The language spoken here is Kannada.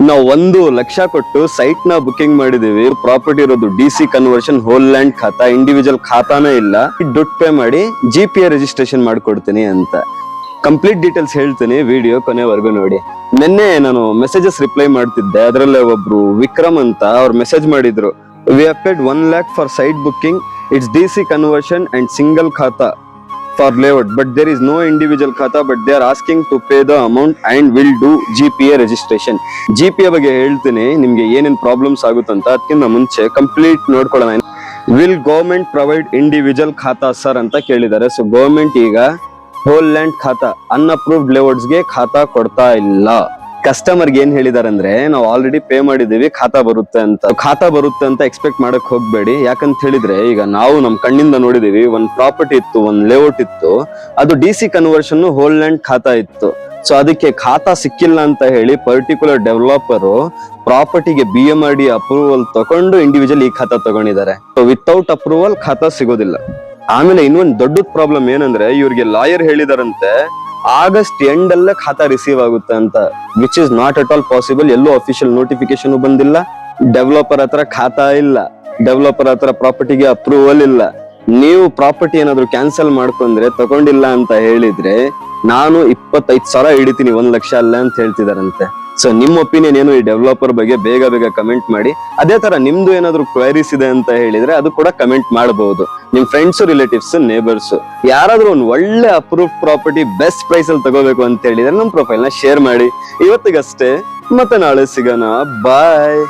ನಾವು 1,00,000 ಕೊಟ್ಟು ಸೈಟ್ ನ ಬುಕಿಂಗ್ ಮಾಡಿದೀವಿ. ಪ್ರಾಪರ್ಟಿ ಇರೋದು DC ಕನ್ವರ್ಷನ್ ಹೋಲ್ ಲ್ಯಾಂಡ್ ಖಾತಾ, ಇಂಡಿವಿಜುವಲ್ ಖಾತಾನೇ ಇಲ್ಲ. ದುಡ್ಡು ಪೇ ಮಾಡಿ GPA ರಿಜಿಸ್ಟ್ರೇಷನ್ ಮಾಡ್ಕೊಡ್ತೀನಿ ಅಂತ. ಕಂಪ್ಲೀಟ್ ಡೀಟೇಲ್ಸ್ ಹೇಳ್ತೀನಿ, ವಿಡಿಯೋ ಕೊನೆವರೆಗೂ ನೋಡಿ. ನಿನ್ನೆ ನಾನು ಮೆಸೇಜಸ್ ರಿಪ್ಲೈ ಮಾಡ್ತಿದ್ದೆ, ಅದರಲ್ಲೇ ಒಬ್ರು ವಿಕ್ರಮ್ ಅಂತ ಅವ್ರು ಮೆಸೇಜ್ ಮಾಡಿದ್ರು. We have paid 1 lakh for site booking. It's DC conversion and single ಖಾತಾ for layout, but there is no individual khata, but they are asking to pay the amount and will do GPA registration. GPA ಬಗ್ಗೆ ಹೇಳ್ತೀನಿ ನಿಮ್ಗೆ ಏನೇನ್ ಪ್ರಾಬ್ಲಮ್ಸ್ ಆಗುತ್ತಂತ. ಅದಕ್ಕಿಂತ ಮುಂಚೆ ಕಂಪ್ಲೀಟ್ ನೋಡ್ಕೊಳ್ಳೋಣ. ವಿಲ್ ಗವರ್ಮೆಂಟ್ ಪ್ರೊವೈಡ್ ಇಂಡಿವಿಜುವಲ್ ಖಾತಾ ಸರ್ ಅಂತ ಕೇಳಿದ್ದಾರೆ. ಸೊ ಗವರ್ಮೆಂಟ್ ಈಗ ಹೋಲ್ ಲ್ಯಾಂಡ್ ಖಾತಾ, ಅನ್ಅಪ್ರೂವ್ಡ್ ಲೇಔಟ್ಸ್ ಗೆ ಖಾತಾ ಕೊಡ್ತಾ ಇಲ್ಲ. ಕಸ್ಟಮರ್ ಏನ್ ಹೇಳಿದಾರೆ ಅಂದ್ರೆ, ನಾವು ಆಲ್ರೆಡಿ ಪೇ ಮಾಡಿದೀವಿ, ಖಾತಾ ಬರುತ್ತೆ ಅಂತ ಎಕ್ಸ್ಪೆಕ್ಟ್ ಮಾಡಕ್ ಹೋಗ್ಬೇಡಿ. ಯಾಕಂತ ಹೇಳಿದ್ರೆ, ಈಗ ನಾವು ನಮ್ ಕಣ್ಣಿಂದ ನೋಡಿದೀವಿ, ಒಂದ್ ಪ್ರಾಪರ್ಟಿ ಇತ್ತು, ಒಂದ್ ಲೇಔಟ್ ಇತ್ತು, ಅದು DC ಕನ್ವರ್ಷನ್ ಹೋಲ್ ಲ್ಯಾಂಡ್ ಖಾತಾ ಇತ್ತು. ಸೊ ಅದಕ್ಕೆ ಖಾತಾ ಸಿಕ್ಕಿಲ್ಲ ಅಂತ ಹೇಳಿ ಪರ್ಟಿಕ್ಯುಲರ್ ಡೆವಲಪರ್ ಪ್ರಾಪರ್ಟಿಗೆ BMRD ಅಪ್ರೂವಲ್ ತಗೊಂಡು ಇಂಡಿವಿಜುವಲ್ ಈ ಖಾತಾ ತಗೊಂಡಿದ್ದಾರೆ. ಸೊ ವಿತೌಟ್ ಅಪ್ರೂವಲ್ ಖಾತಾ ಸಿಗೋದಿಲ್ಲ. ಆಮೇಲೆ ಇನ್ನೊಂದು ದೊಡ್ಡ ಪ್ರಾಬ್ಲಮ್ ಏನಂದ್ರೆ, ಇವ್ರಿಗೆ ಲಾಯರ್ ಹೇಳಿದಾರಂತೆ ಆಗಸ್ಟ್ ಎಂಡ್ ಅಲ್ಲೇ ಖಾತಾ ರಿಸೀವ್ ಆಗುತ್ತೆ ಅಂತ, which is not at all possible. ಎಲ್ಲೂ ಅಫಿಷಿಯಲ್ ನೋಟಿಫಿಕೇಶನ್ ಬಂದಿಲ್ಲ, ಡೆವಲಪರ್ ಹತ್ರ ಖಾತಾ ಇಲ್ಲ, ಡೆವಲಪರ್ ಹತ್ರ ಪ್ರಾಪರ್ಟಿಗೆ ಅಪ್ರೂವಲ್ ಇಲ್ಲ. ನೀವು ಪ್ರಾಪರ್ಟಿ ಏನಾದ್ರು ಕ್ಯಾನ್ಸಲ್ ಮಾಡ್ಕೊಂಡ್ರೆ, ತಗೊಂಡಿಲ್ಲ ಅಂತ ಹೇಳಿದ್ರೆ ನಾನು 25,000 ಹಿಡಿತೀನಿ 1 ಲಕ್ಷ ಅಲ್ಲ ಅಂತ ಹೇಳ್ತಿದಾರಂತೆ. ಸೊ ನಿಮ್ ಒಪಿನಿಯನ್ ಏನು ಈ ಡೆವಲಪರ್ ಬಗ್ಗೆ ಬೇಗ ಕಮೆಂಟ್ ಮಾಡಿ. ಅದೇ ತರ ನಿಮ್ದು ಏನಾದ್ರು ಕ್ವೈರೀಸ್ ಇದೆ ಅಂತ ಹೇಳಿದ್ರೆ ಅದು ಕೂಡ ಕಮೆಂಟ್ ಮಾಡಬಹುದು. ನಿಮ್ ಫ್ರೆಂಡ್ಸ್, ರಿಲೇಟಿವ್ಸ್, ನೇಬರ್ಸ್ ಯಾರಾದ್ರೂ ಒಂದು ಒಳ್ಳೆ ಅಪ್ರೂವ್ ಪ್ರಾಪರ್ಟಿ ಬೆಸ್ಟ್ ಪ್ರೈಸ್ ಅಲ್ಲಿ ತಗೋಬೇಕು ಅಂತ ಹೇಳಿದ್ರೆ ನಮ್ ಪ್ರೊಫೈಲ್ ನ ಶೇರ್ ಮಾಡಿ. ಇವತ್ತಿಗಷ್ಟೇ, ಮತ್ತೆ ನಾಳೆ ಸಿಗೋಣ. ಬಾಯ್.